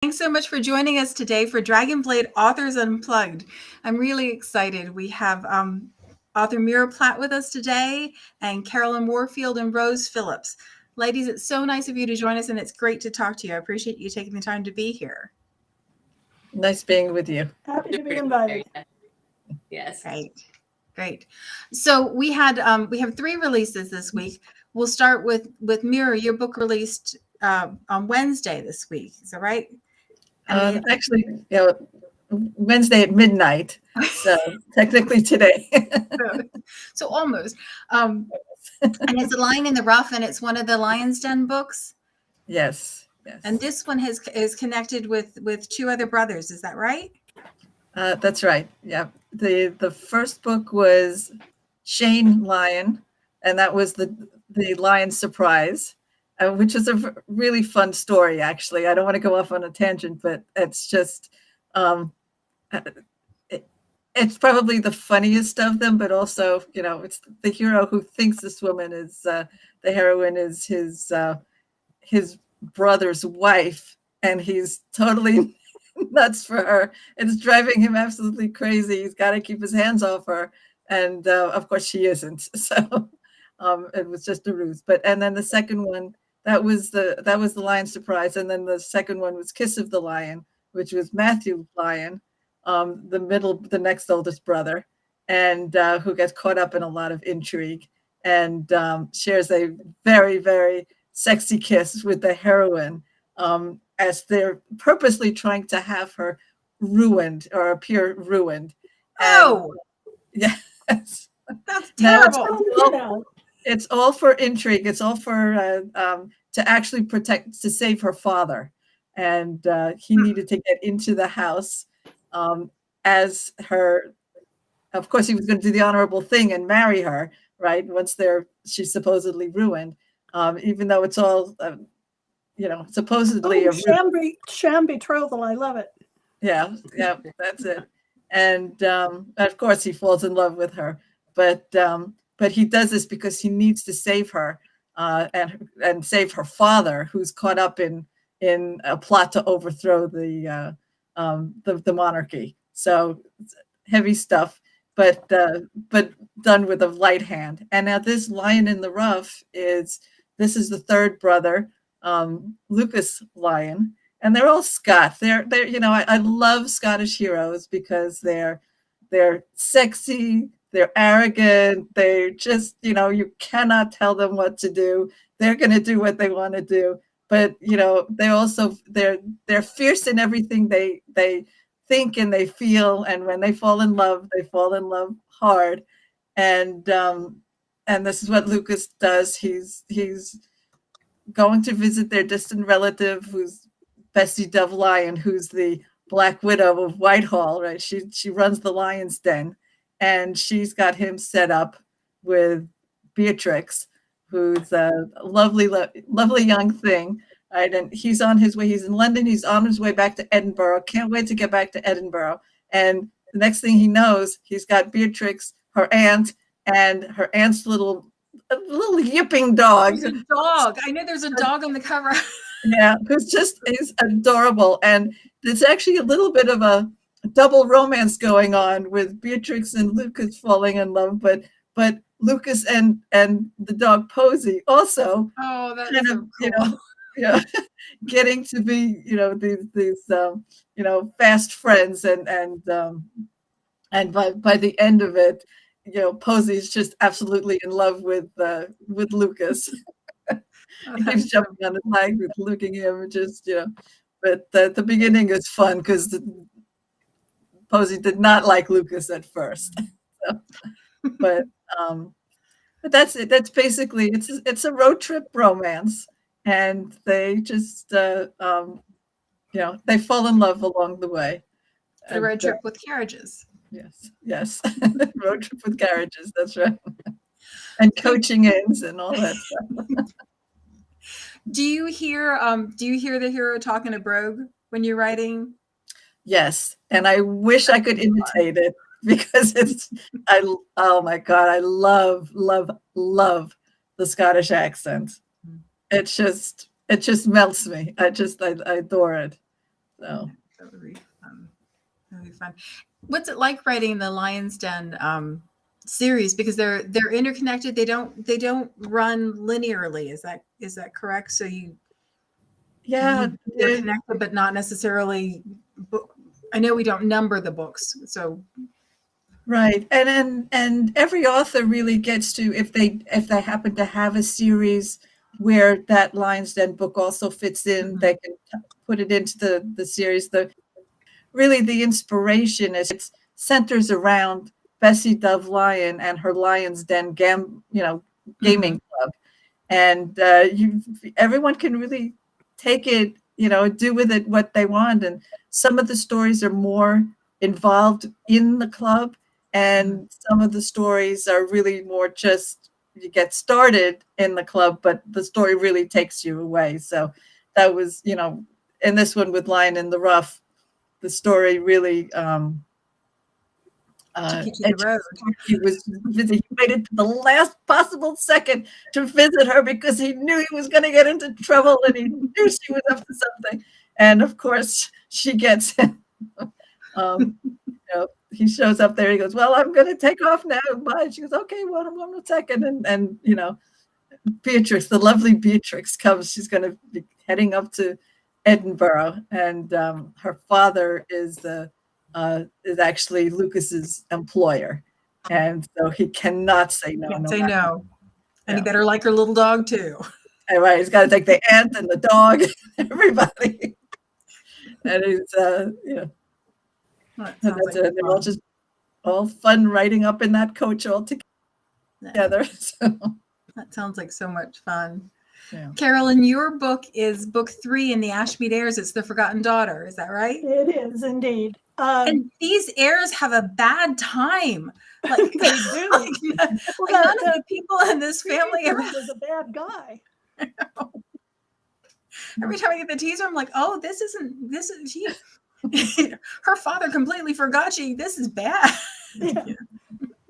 Thanks so much for joining us today for Dragonblade Authors Unplugged. I'm really excited. We have author Meara Platt with us today and Carolyn Warfield and Rose Phillips. Ladies, it's so nice of you to join us, and it's great to talk to you. I appreciate you taking the time to be here. Nice being with you. Happy to be invited. Yes. Great. So we have 3 releases this week. We'll start with Meara. Your book released on Wednesday this week. Is that right? Actually, Wednesday at midnight. So technically today. So almost. And it's A Lion in the Rough, and it's one of the Lion's Den books. Yes. And this one is connected with 2 other brothers. Is that right? That's right. Yeah. The first book was Shane Lion, and that was the Lion Surprise, which is a really fun story. Actually, I don't want to go off on a tangent, but it's just it's probably the funniest of them. But also, it's the hero who thinks this woman is the heroine is his brother's wife, and he's totally nuts for her. It's driving him absolutely crazy. He's got to keep his hands off her, and of course she isn't. So it was just a ruse. And then the second one, that was the Lion Surprise, and then the second one was Kiss of the Lion, which was Matthew Lion, the next oldest brother, and who gets caught up in a lot of intrigue and shares a very, very sexy kiss with the heroine, as they're purposely trying to have her ruined or appear ruined. Oh, yes, that's terrible. It's all for intrigue. It's all for to actually to save her father, and he needed to get into the house as her. Of course, he was going to do the honorable thing and marry her, right? Once she's supposedly ruined, even though it's all. Supposedly sham betrothal. I love it. Yeah, that's it. And of course, he falls in love with her, but he does this because he needs to save her and save her father, who's caught up in a plot to overthrow the monarchy. So heavy stuff, but done with a light hand. And now this Lion in the Rough is the third brother. Lucas Lion, and they're all Scot. They're I love Scottish heroes because they're sexy, they're arrogant, they're just you cannot tell them what to do. They're going to do what they want to do, but they're fierce in everything they think and they feel, and when they fall in love hard. And this is what Lucas does. He's going to visit their distant relative, who's Bessie Dove Lion, who's the Black Widow of Whitehall, right? She runs the Lion's Den, and she's got him set up with Beatrix, who's a lovely young thing, right? And he's on his way. He's in London. He's on his way back to Edinburgh. Can't wait to get back to Edinburgh. And the next thing he knows, he's got Beatrix, her aunt, and her aunt's little yipping dog. There's a dog. I know there's a dog on the cover. Yeah, who's is adorable. And there's actually a little bit of a double romance going on with Beatrix and Lucas falling in love, but Lucas and the dog Posey also that's kind of cool. Getting to be these fast friends, and by the end of it, Posey's just absolutely in love with Lucas. He keeps jumping on his leg, looking at him, but the beginning is fun because Posey did not like Lucas at first. So, but that's it. That's basically it's a road trip romance, and they just they fall in love along the way. A road trip with carriages. Yes. Road trip with carriages, that's right. And coaching inns and all that stuff. Do you hear the hero talking to Brogue when you're writing? Yes, and I wish I could imitate it because oh my God, I love the Scottish accent. It just melts me. I adore it. So That would be fun. That would be fun. What's it like writing the Lion's Den series? Because they're interconnected. They don't run linearly. Is that correct? So yeah, they're connected, but not necessarily. I know we don't number the books, so right. And every author really gets to, if they happen to have a series where that Lion's Den book also fits in, they can put it into the series. Really the inspiration is it centers around Bessie Dove Lyon and her Lion's Den gaming club, and everyone can really take it, do with it what they want. And some of the stories are more involved in the club, and some of the stories are really more just you get started in the club, but the story really takes you away. So that was, in this one with Lion in the Rough, the story really to keep you the road. he waited to the last possible second to visit her because he knew he was going to get into trouble, and he knew she was up to something. And of course, she gets him. He shows up there. He goes, "Well, I'm going to take off now. Bye." She goes, "Okay, well, I'm going to second." And Beatrix, the lovely Beatrix, comes. She's going to be heading up to Edinburgh, and her father is actually Lucas's employer, and so he cannot say no. Can't say no, and he better like her little dog too. Right, he's got to take the aunt and the dog, everybody, and he's they're all just all fun riding up in that coach all together. So. That sounds like so much fun. Yeah. Carolyn, your book is book 3 in the Ashmead Heirs. It's The Forgotten Daughter. Is that right? It is indeed. And these heirs have a bad time. Like they do. none of the people in this family is a bad guy. Every time I get the teaser, I'm like, oh, this is she. Her father completely forgot she. This is bad. Yeah.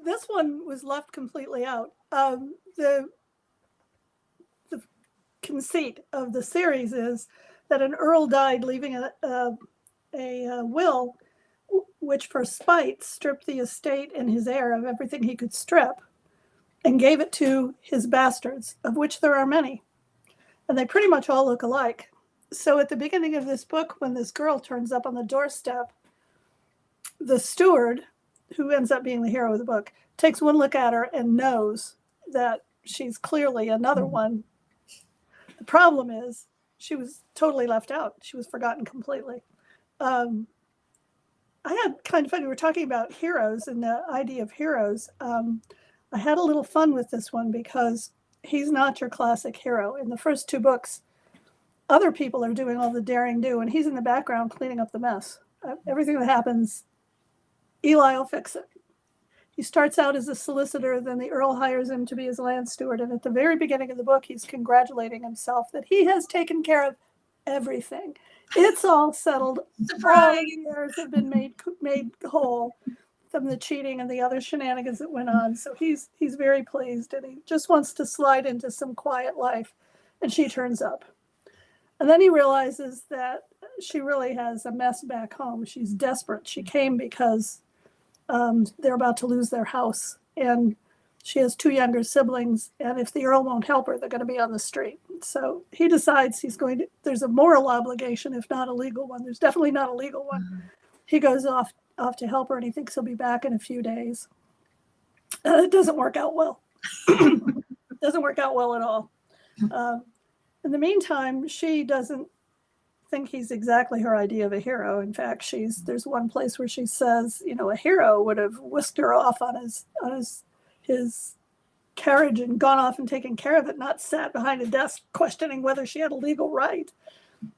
This one was left completely out. The conceit of the series is that an earl died leaving a will, which for spite stripped the estate and his heir of everything he could strip and gave it to his bastards, of which there are many. And they pretty much all look alike. So at the beginning of this book, when this girl turns up on the doorstep, the steward, who ends up being the hero of the book, takes one look at her and knows that she's clearly another one. The problem is she was totally left out. She was forgotten completely. I had kind of fun. We were talking about heroes and the idea of heroes. I had a little fun with this one because he's not your classic hero. In the first 2 books, other people are doing all the daring do, and he's in the background cleaning up the mess. Everything that happens, Eli will fix it. He starts out as a solicitor, then the Earl hires him to be his land steward. And at the very beginning of the book, he's congratulating himself that he has taken care of everything. It's all settled. Surprise! All the heirs have been made whole from the cheating and the other shenanigans that went on. So he's very pleased, and he just wants to slide into some quiet life. And she turns up. And then he realizes that she really has a mess back home. She's desperate. She came because they're about to lose their house, and she has 2 younger siblings, and if the Earl won't help her, they're going to be on the street. So he decides there's a moral obligation, if not a legal one. There's definitely not a legal one. Mm-hmm. He goes off to help her, and he thinks he'll be back in a few days. It doesn't work out well. Doesn't work out well at all. In the meantime, she doesn't think he's exactly her idea of a hero. In fact, there's one place where she says, a hero would have whisked her off on his carriage and gone off and taken care of it, not sat behind a desk questioning whether she had a legal right.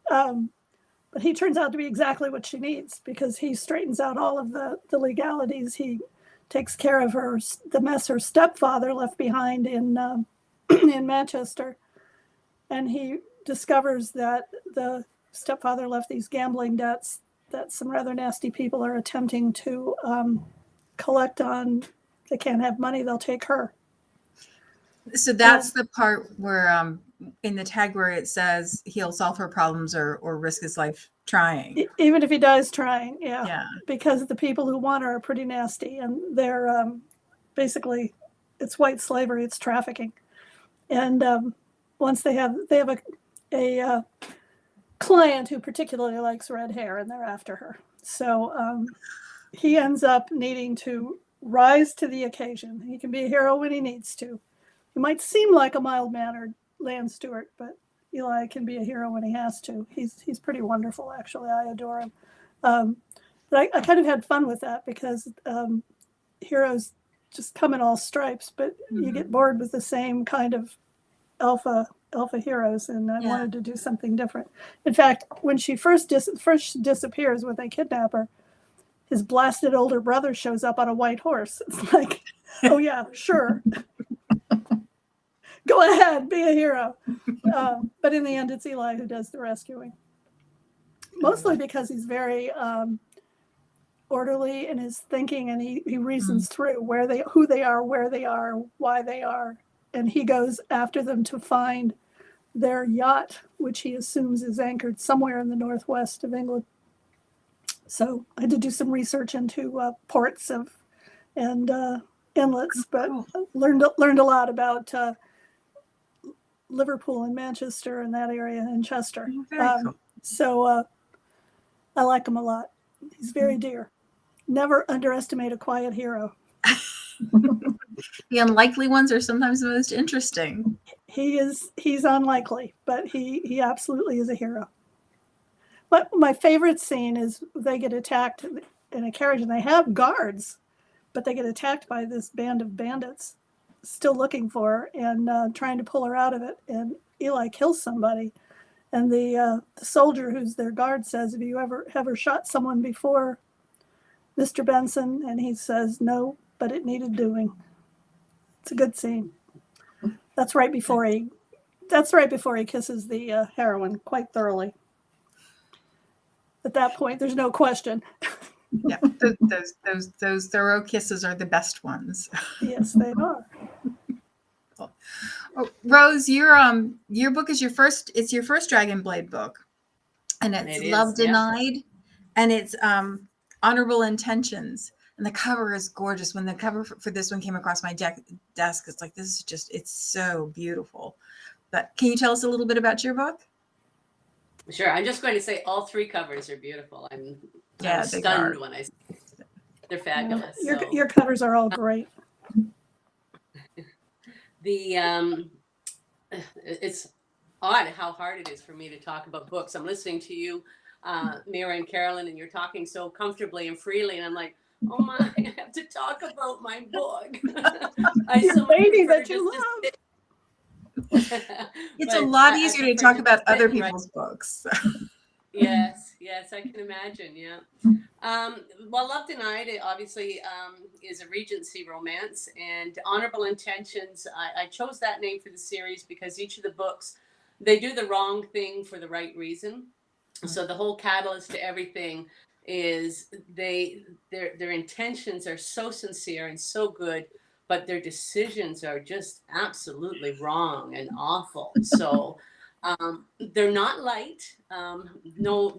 But he turns out to be exactly what she needs, because he straightens out all of the legalities. He takes care of the mess her stepfather left behind in Manchester. And he discovers that the stepfather left these gambling debts that some rather nasty people are attempting to collect on. They can't have money, they'll take her. So that's the part where in the tag where it says he'll solve her problems or risk his life trying. Even if he dies trying, yeah. Yeah. Because the people who want her are pretty nasty, and they're basically, it's white slavery, it's trafficking. And once they have a client who particularly likes red hair, and they're after her. So he ends up needing to rise to the occasion. He can be a hero when he needs to. He might seem like a mild-mannered land steward, but Eli can be a hero when he has to. He's pretty wonderful, actually. I adore him. But I kind of had fun with that because heroes just come in all stripes, but you get bored with the same kind of alpha heroes, and I wanted to do something different. In fact, when she first disappears when they kidnap her, his blasted older brother shows up on a white horse. It's like, oh yeah, sure. Go ahead, be a hero. But in the end, it's Eli who does the rescuing. Mostly because he's very orderly in his thinking, and he reasons through who they are, where they are, why they are. And he goes after them to find their yacht, which he assumes is anchored somewhere in the northwest of England. So I had to do some research into ports and inlets, but learned a lot about Liverpool and Manchester and that area and Chester. Cool. So I like him a lot. He's very dear. Never underestimate a quiet hero. The unlikely ones are sometimes the most interesting. He's unlikely, but he absolutely is a hero. But my favorite scene is they get attacked in a carriage, and they have guards, but they get attacked by this band of bandits still looking for her and trying to pull her out of it. And Eli kills somebody. And the soldier who's their guard says, have you ever shot someone before, Mr. Benson? And he says, no, but it needed doing. It's a good scene. That's right before he kisses the heroine quite thoroughly. At that point, there's no question. Yeah, those thorough kisses are the best ones. Yes, they are. Cool. Oh, Rose, your book is your first Dragonblade book, and it's Love Denied, and it's Honorable Intentions, and the cover is gorgeous. When the cover for this one came across my desk, it's like, it's so beautiful. But can you tell us a little bit about your book? Sure. I'm just going to say all three covers are beautiful. I'm stunned when I see them. They're fabulous. Your covers are all great. It's odd how hard it is for me to talk about books. I'm listening to you, Meara and Carolyn, and you're talking so comfortably and freely, and I'm like, oh my, I have to talk about my book. Your baby that you love. It's a lot easier to talk about other people's books. Yes, I can imagine. Yeah. Well, Love Denied, obviously, is a Regency romance, and Honorable Intentions, I chose that name for the series because each of the books, they do the wrong thing for the right reason. So the whole catalyst to everything is their intentions are so sincere and so good, but their decisions are just absolutely wrong and awful. So they're not light. No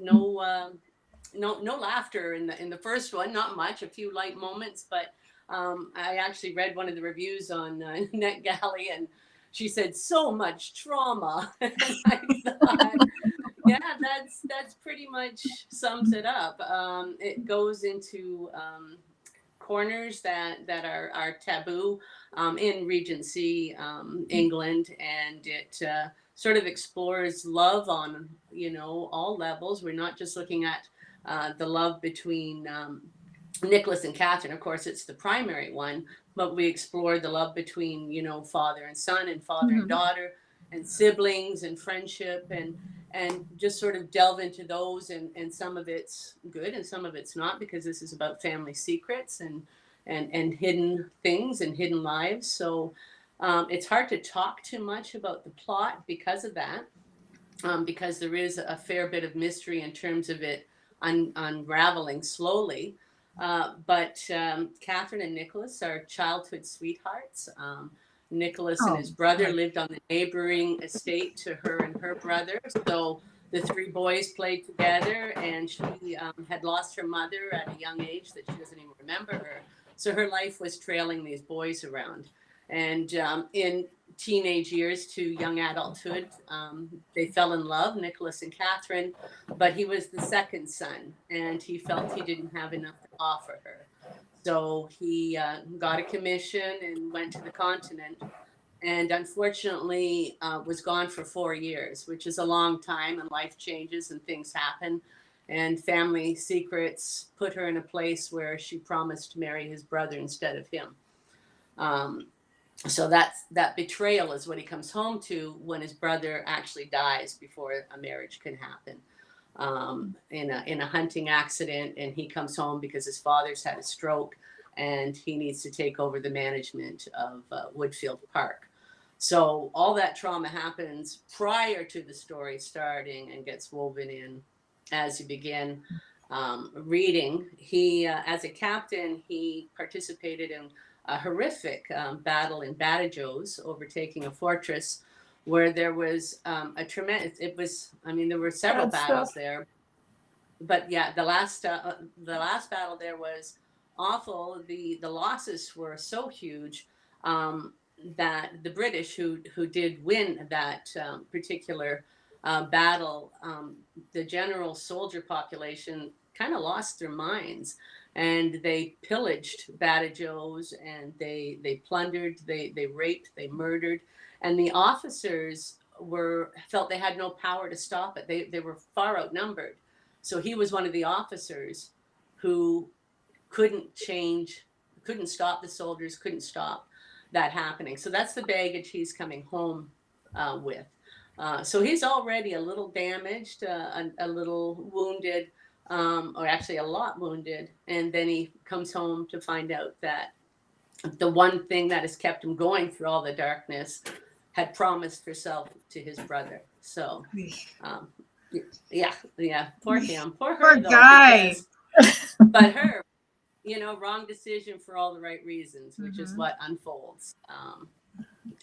laughter in the first one, not much, a few light moments, but I actually read one of the reviews on NetGalley, and she said so much trauma. And I thought, yeah, that's pretty much sums it up. It goes into corners that are taboo in Regency England, and it sort of explores love on all levels. We're not just looking at the love between Nicholas and Catherine. Of course, it's the primary one, but we explore the love between father and son, and father and daughter, and siblings, and friendship, and just sort of delve into those, and some of it's good and some of it's not, because this is about family secrets and hidden things and hidden lives. So it's hard to talk too much about the plot because of that, because there is a fair bit of mystery in terms of it unraveling slowly. But Catherine and Nicholas are childhood sweethearts. Nicholas and his brother lived on the neighboring estate to her and her brother. So the three boys played together, and she had lost her mother at a young age that she doesn't even remember her. So her life was trailing these boys around. And in teenage years to young adulthood, they fell in love, Nicholas and Catherine, but he was the second son, and he felt he didn't have enough to offer her. So he got a commission and went to the continent, and unfortunately was gone for 4 years, which is a long time, and life changes and things happen. And family secrets put her in a place where she promised to marry his brother instead of him. So that betrayal is what he comes home to when his brother actually dies before a marriage can happen, in a hunting accident. And he comes home because his father's had a stroke, and he needs to take over the management of Woodfield Park. So all that trauma happens prior to the story starting and gets woven in as you begin reading. He, as a captain, he participated in a horrific battle in Badajoz, overtaking a fortress where there was a tremendous, there were several battles there. But yeah, the last battle there was awful. The losses were so huge that the British, who did win that particular battle, the general soldier population kind of lost their minds, and they pillaged Badajoz, and they plundered, they raped, they murdered, and the officers felt they had no power to stop it. They were far outnumbered. So he was one of the officers who couldn't stop the soldiers, couldn't stop that happening. So that's the baggage he's coming home with. So he's already a little damaged, a little wounded, or actually a lot wounded. And then he comes home to find out that the one thing that has kept him going through all the darkness had promised herself to his brother. So, yeah, poor him, poor her, Poor though, guy. but her, wrong decision for all the right reasons, which is what unfolds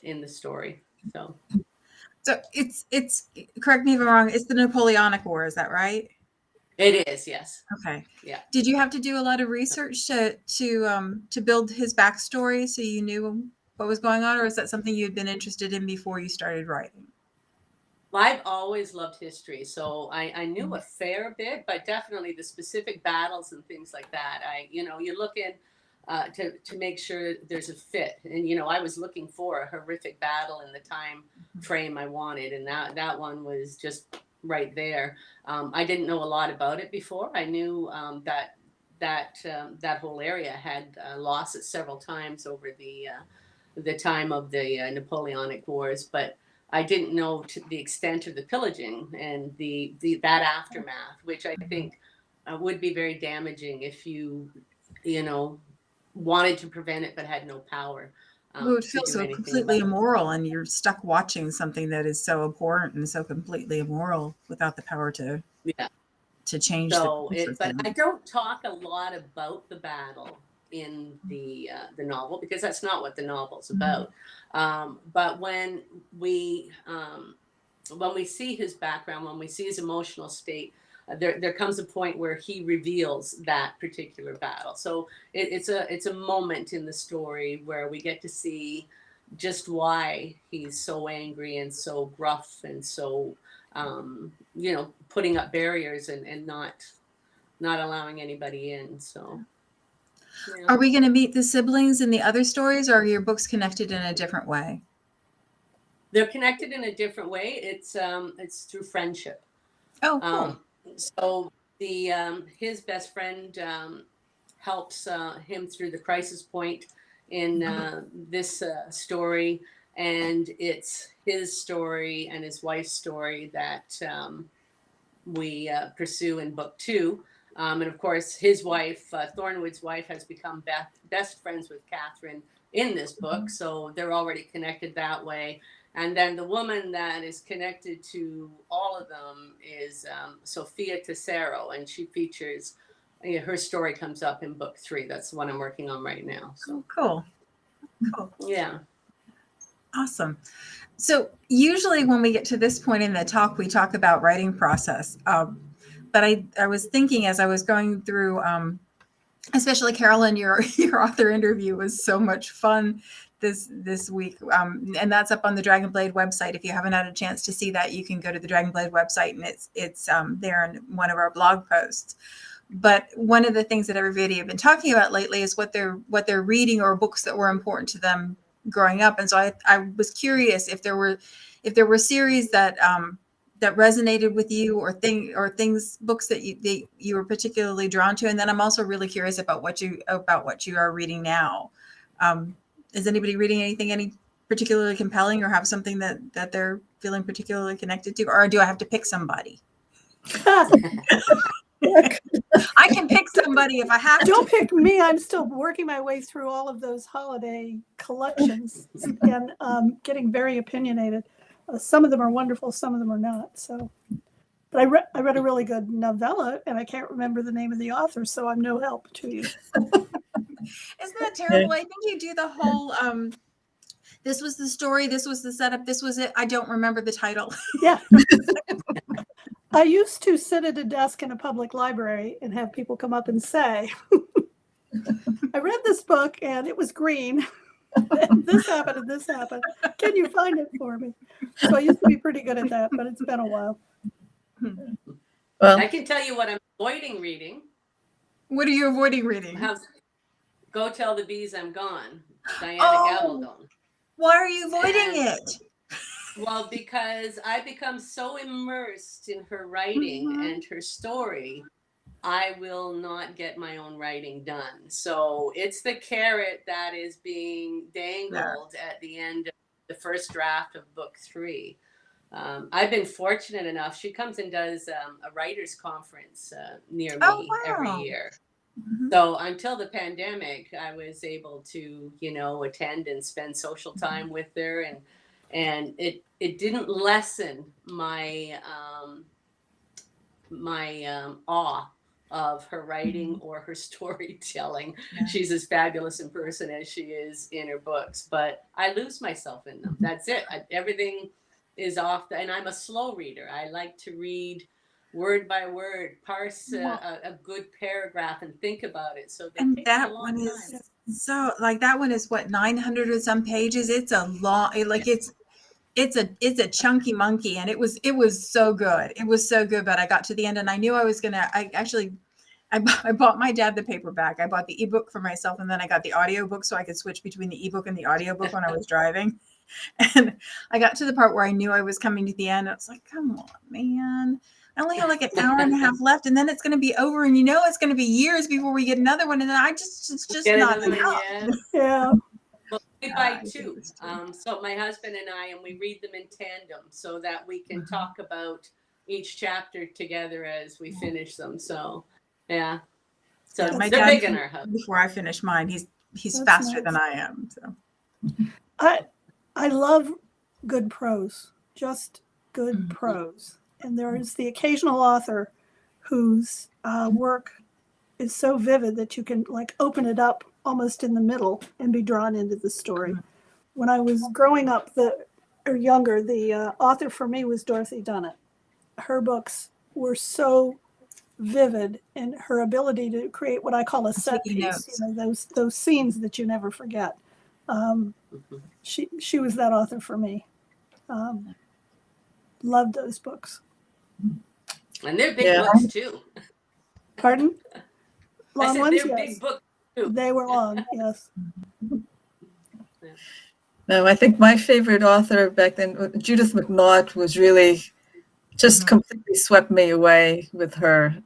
in the story. So it's correct me if I'm wrong, it's the Napoleonic War, is that right? it is, yes. Okay. Yeah. Did you have to do a lot of research to build his backstory so you knew what was going on, or is that something you had been interested in before you started writing? Well, I've always loved history, so I knew a fair bit, but definitely the specific battles and things like that. You look in to make sure there's a fit, and I was looking for a horrific battle in the time frame I wanted, and that one was just right there. I didn't know a lot about it before. I knew that whole area had lost it several times over the time of the Napoleonic Wars, but I didn't know to the extent of the pillaging and that aftermath, which I think would be very damaging if you wanted to prevent it but had no power. It would feel so completely immoral, and you're stuck watching something that is so abhorrent and so completely immoral without the power to change. But I don't talk a lot about the battle in the novel, because that's not what the novel's about. But when we see his background, when we see his emotional state, there comes a point where he reveals that particular battle. So it's a moment in the story where we get to see just why he's so angry and so gruff and so putting up barriers and not allowing anybody in. So yeah. Are we going to meet the siblings in the other stories, or are your books connected in a different way? They're connected in a different way. It's through friendship. Oh, cool. So his best friend helps him through the crisis point in this story, and it's his story and his wife's story that we pursue in book 2. And of course, his wife, Thornwood's wife, has become best friends with Catherine in this book, so they're already connected that way. And then the woman that is connected to all of them is Sophia Tesoro, and she features, her story comes up in book 3. That's the one I'm working on right now. So cool. Yeah. Awesome. So usually when we get to this point in the talk, we talk about writing process. But I was thinking as I was going through, especially Carolyn, your author interview was so much fun this week, and that's up on the Dragonblade website. If you haven't had a chance to see that, you can go to the Dragonblade website, and it's there in one of our blog posts. But one of the things that everybody have been talking about lately is what they're reading or books that were important to them growing up. And so I was curious if there were series that that resonated with you, or books that you were particularly drawn to. And then I'm also really curious about what you are reading now. Is anybody reading anything any particularly compelling, or have something that they're feeling particularly connected to, or do I have to pick somebody? I can pick somebody if I have to. Don't pick me. I'm still working my way through all of those holiday collections and getting very opinionated. Some of them are wonderful, some of them are not. So, but I read a really good novella, and I can't remember the name of the author, so I'm no help to you. Isn't that terrible? I think you do the whole this was the story, this was the setup, this was it. I don't remember the title. Yeah. I used to sit at a desk in a public library and have people come up and say, I read this book and it was green. And this happened and this happened. Can you find it for me? So I used to be pretty good at that, but it's been a while. Well, I can tell you what I'm avoiding reading. What are you avoiding reading? Go Tell the Bees I'm Gone, Diana Gabaldon. Why are you avoiding it? Well, because I become so immersed in her writing and her story, I will not get my own writing done. So it's the carrot that is being dangled at the end of the first draft of book 3. I've been fortunate enough. She comes and does a writer's conference near me every year. So until the pandemic, I was able to, attend and spend social time with her, and it didn't lessen my awe of her writing or her storytelling. Yeah. She's as fabulous in person as she is in her books, but I lose myself in them. That's it. Everything is off, and I'm a slow reader. I like to read word by word, parse a good paragraph and think about it. So that one is time. So like that one is what, 900 or some pages. It's a long, it's a chunky monkey, and it was so good. It was so good, but I got to the end and I knew I was gonna. I bought my dad the paperback. I bought the ebook for myself, and then I got the audiobook so I could switch between the ebook and the audiobook when I was driving. And I got to the part where I knew I was coming to the end. I was like, come on, man. I only have like an hour and a half left, and then it's going to be over, and it's going to be years before we get another one, and then it's just not enough. Yeah. Well, we buy 2. So my husband and I, and we read them in tandem so that we can talk about each chapter together as we finish them. So, yeah. So my they're dad, big in our house. Before I finish mine, he's That's faster nice. than I am. So I love good prose, just good prose. And there is the occasional author whose work is so vivid that you can like open it up almost in the middle and be drawn into the story. When I was growing up or younger, the author for me was Dorothy Dunnett. Her books were so vivid in her ability to create what I call a set piece. Those scenes that you never forget. She was that author for me. Loved those books. And they're big books too. Pardon? Long ones, they're yes. big books too. They were long, yes. No, I think my favorite author back then, Judith Mcnaught, was really just completely swept me away with her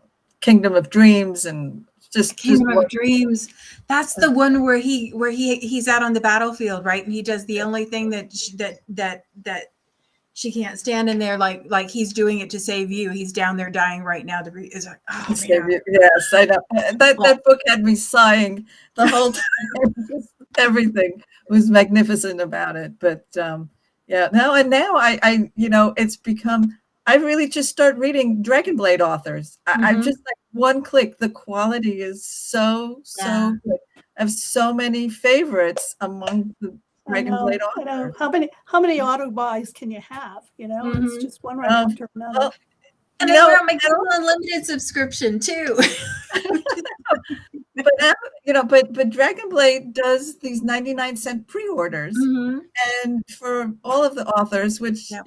Kingdom of Dreams and Kingdom of Dreams. That's the one where he's out on the battlefield, right? And he does the only thing that she can't stand in there, like he's doing it to save you. He's down there dying right now. Is like, oh, yes, I know. That book had me sighing the whole time. Everything was magnificent about it. But now I it's become. I really just start reading Dragonblade authors. I'm just like one click. The quality is so good. I have so many favorites among Dragonblade I know. author. How many auto buys can you have? You know, it's just one right after another. Well, And you then know, we're on my Kindle Unlimited subscription too. but now, but Dragonblade does these 99-cent pre-orders, Mhm. and for all of the authors, which Yep.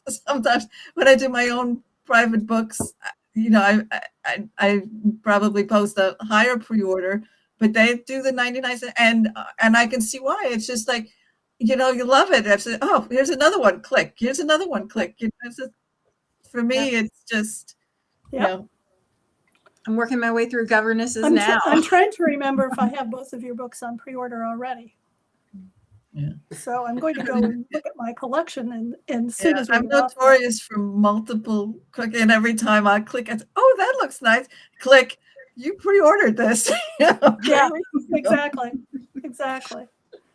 sometimes when I do my own private books, I probably post a higher pre-order, but they do the 99 cent, and I can see why. It's just like, you love it. I've said, oh, here's another one, click. Here's another one, click. It's just, for me, it's just, I'm working my way through governesses I'm now. I'm trying to remember if I have both of your books on pre-order already. Yeah. So I'm going to go and look at my collection, and as soon as we I'm get off the- notorious for multiple clicking. Every time I click, I say, oh, that looks nice. Click. You pre-ordered this. Yeah, exactly.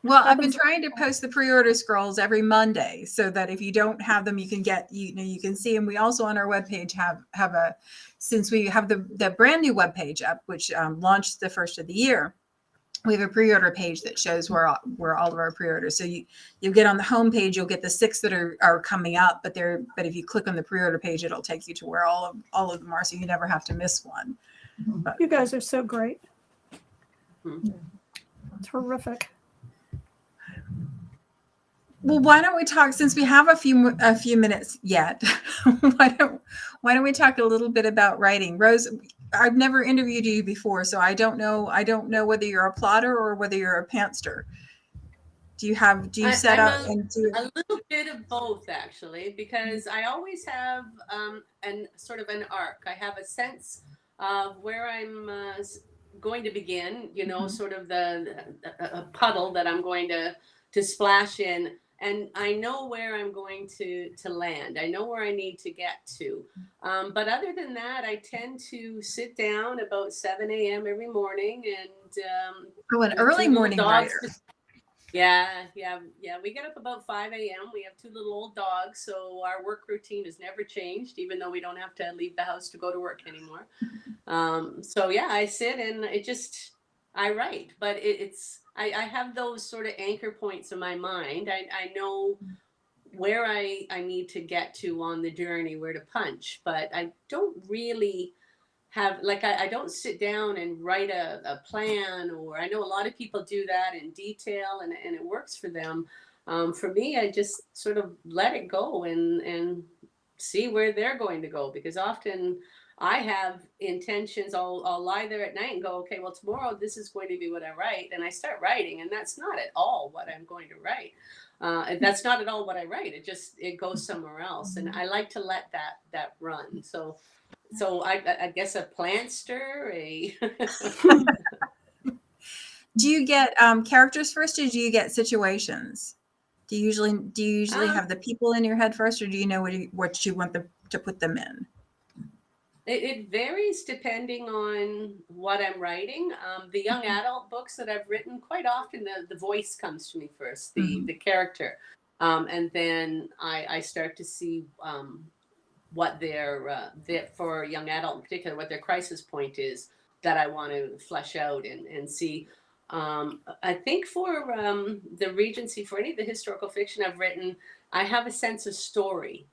Well, I've been trying to post the pre-order scrolls every Monday so that if you don't have them, you can get, you can see them. We also on our webpage have a, since we have the brand new webpage up, which launched the first of the year, we have a pre-order page that shows where all of our pre-orders. So you get on the home page, you'll get the 6 that are coming up, but if you click on the pre-order page, it'll take you to where all of them are, so you never have to miss one. But, You guys are so great. Terrific. well, why don't we talk, since we have a few minutes yet? why don't we talk a little bit about writing? Rose, I've never interviewed you before, so I don't know whether you're a plotter or whether you're a pantster. Do you set up and do a little bit of both, actually, because I always have an arc. I have a sense of where I'm going to begin, sort of a puddle that I'm going to splash in. And I know where I'm going to land. I know where I need to get to. But other than that, I tend to sit down about 7 a.m. every morning and an early morning writer. Yeah. We get up about 5 a.m. We have 2 little old dogs, so our work routine has never changed, even though we don't have to leave the house to go to work anymore. I sit and I write, but I have those sort of anchor points in my mind. I know where I need to get to on the journey, where to punch, but I don't really have, I don't sit down and write a plan, or I know a lot of people do that in detail and it works for them. For me, I just sort of let it go and see where they're going to go, because often I have intentions. I'll lie there at night and go, okay, well, tomorrow this is going to be what I write. And I start writing, and that's not at all what I'm going to write. And that's not at all what I write. It goes somewhere else. And I like to let that run. So I guess a plantster, Do you get characters first, or do you get situations? Do you usually have the people in your head first, or do you know what you want to put them in? It varies depending on what I'm writing. The young adult books that I've written, quite often the voice comes to me first, the character, and then I start to see what their for young adult in particular, what their crisis point is that I want to flesh out and see. I think for the Regency, for any of the historical fiction I've written, I have a sense of story,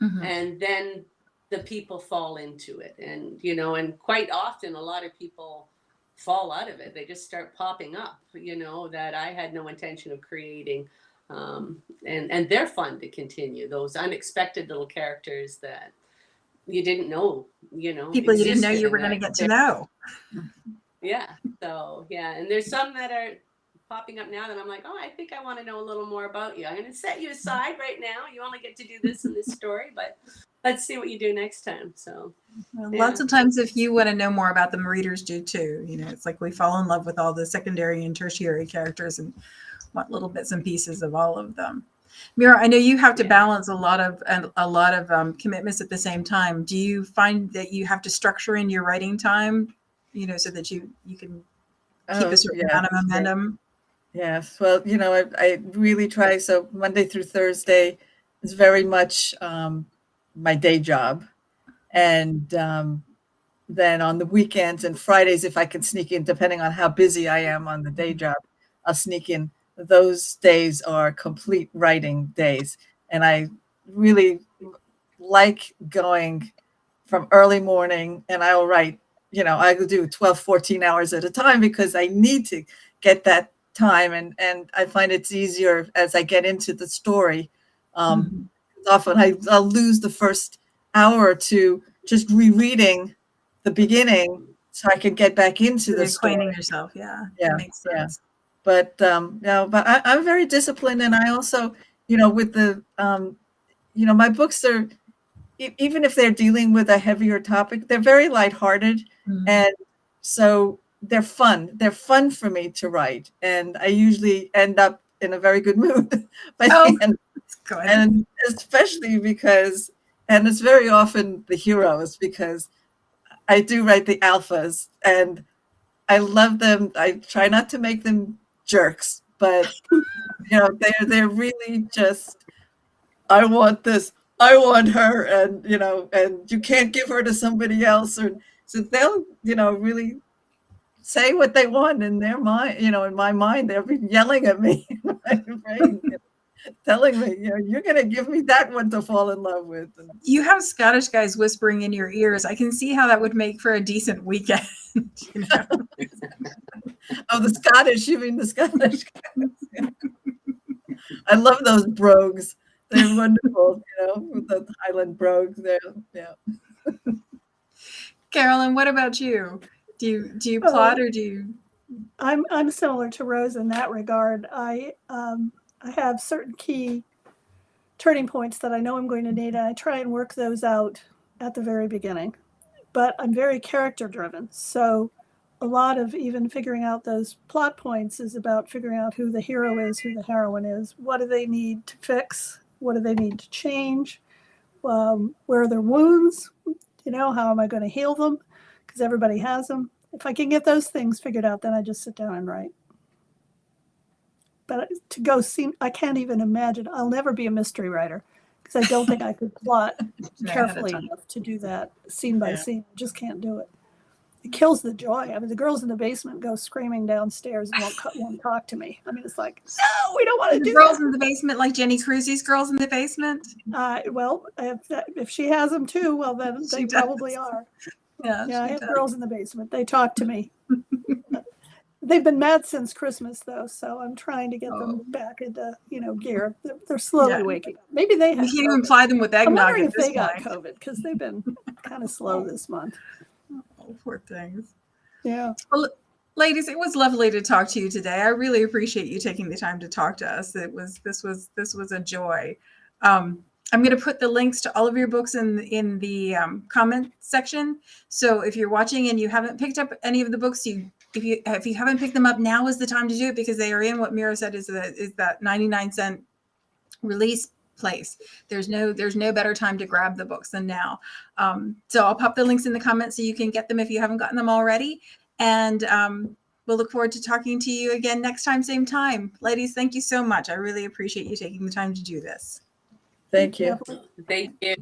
and then the people fall into it, and quite often a lot of people fall out of it. They just start popping up, that I had no intention of creating. And they're fun to continue, those unexpected little characters that you didn't know, people you didn't know you were going to get to know. Yeah. So, yeah. And there's some that are popping up now that I'm like, oh, I think I want to know a little more about you. I'm going to set you aside right now. You only get to do this in this story, but let's see what you do next time. So lots of times, if you want to know more about them, readers do too. It's like we fall in love with all the secondary and tertiary characters and want little bits and pieces of all of them. Meara, I know you have to balance a lot of commitments at the same time. Do you find that you have to structure in your writing time, so that you can keep a certain amount of momentum? Yes. Well, I really try. So Monday through Thursday is very much my day job. And then on the weekends and Fridays, if I can sneak in, depending on how busy I am on the day job, I'll sneak in those days are complete writing days. And I really like going from early morning, and I'll write, I will do 12, 14 hours at a time because I need to get that time. And I find it's easier as I get into the story. Often I'll lose the first hour or two just rereading the beginning so I can get back into the story. Acquainting yourself. Yeah. Yeah. That makes sense. But I'm very disciplined, and I also, with the, my books are, even if they're dealing with a heavier topic, they're very lighthearted, and so they're fun. They're fun for me to write, and I usually end up in a very good mood by the end. Good. And especially because, and it's very often the heroes, because I do write the alphas, and I love them. I try not to make them jerks, but they're really just, I want this, I want her, and and you can't give her to somebody else, or so they'll really say what they want in their mind. In my mind, they'll be yelling at me, telling me, you're going to give me that one to fall in love with. You have Scottish guys whispering in your ears. I can see how that would make for a decent weekend. Oh, the Scottish, you mean the Scottish guys? I love those brogues. They're wonderful, with the Highland brogues there. Yeah. Carolyn, what about you? Do you plot, or do you? I'm similar to Rose in that regard. I have certain key turning points that I know I'm going to need, and I try and work those out at the very beginning. But I'm very character driven, so a lot of even figuring out those plot points is about figuring out who the hero is, who the heroine is, what do they need to fix, what do they need to change, where are their wounds, how am I going to heal them, because everybody has them. If I can get those things figured out, then I just sit down and write. But to go see, I can't even imagine. I'll never be a mystery writer because I don't think I could plot carefully enough to do that scene by scene. I just can't do it. It kills the joy. I mean, the girls in the basement go screaming downstairs and won't talk to me. I mean, it's like, no, we don't want to do girls that. in the basement, like Jenny Cruzy's girls in the basement. Well, if she has them too, well, then they probably are. Yeah, I have girls in the basement. They talk to me. They've been mad since Christmas, though, so I'm trying to get them back into, gear. They're slowly waking up. Maybe they have. You can't even ply them with eggnog. I'm wondering at if this they got point. COVID because they've been kind of slow this month. Oh, poor things. Yeah. Well, ladies, it was lovely to talk to you today. I really appreciate you taking the time to talk to us. This was a joy. I'm going to put the links to all of your books in the comment section. So if you're watching and you haven't picked up any of the books, if you haven't picked them up, now is the time to do it, because they are in what Meara said is that 99-cent release place. There's no better time to grab the books than now. So I'll pop the links in the comments so you can get them if you haven't gotten them already. And we'll look forward to talking to you again next time, same time. Ladies, thank you so much. I really appreciate you taking the time to do this. Thank you. Thank you.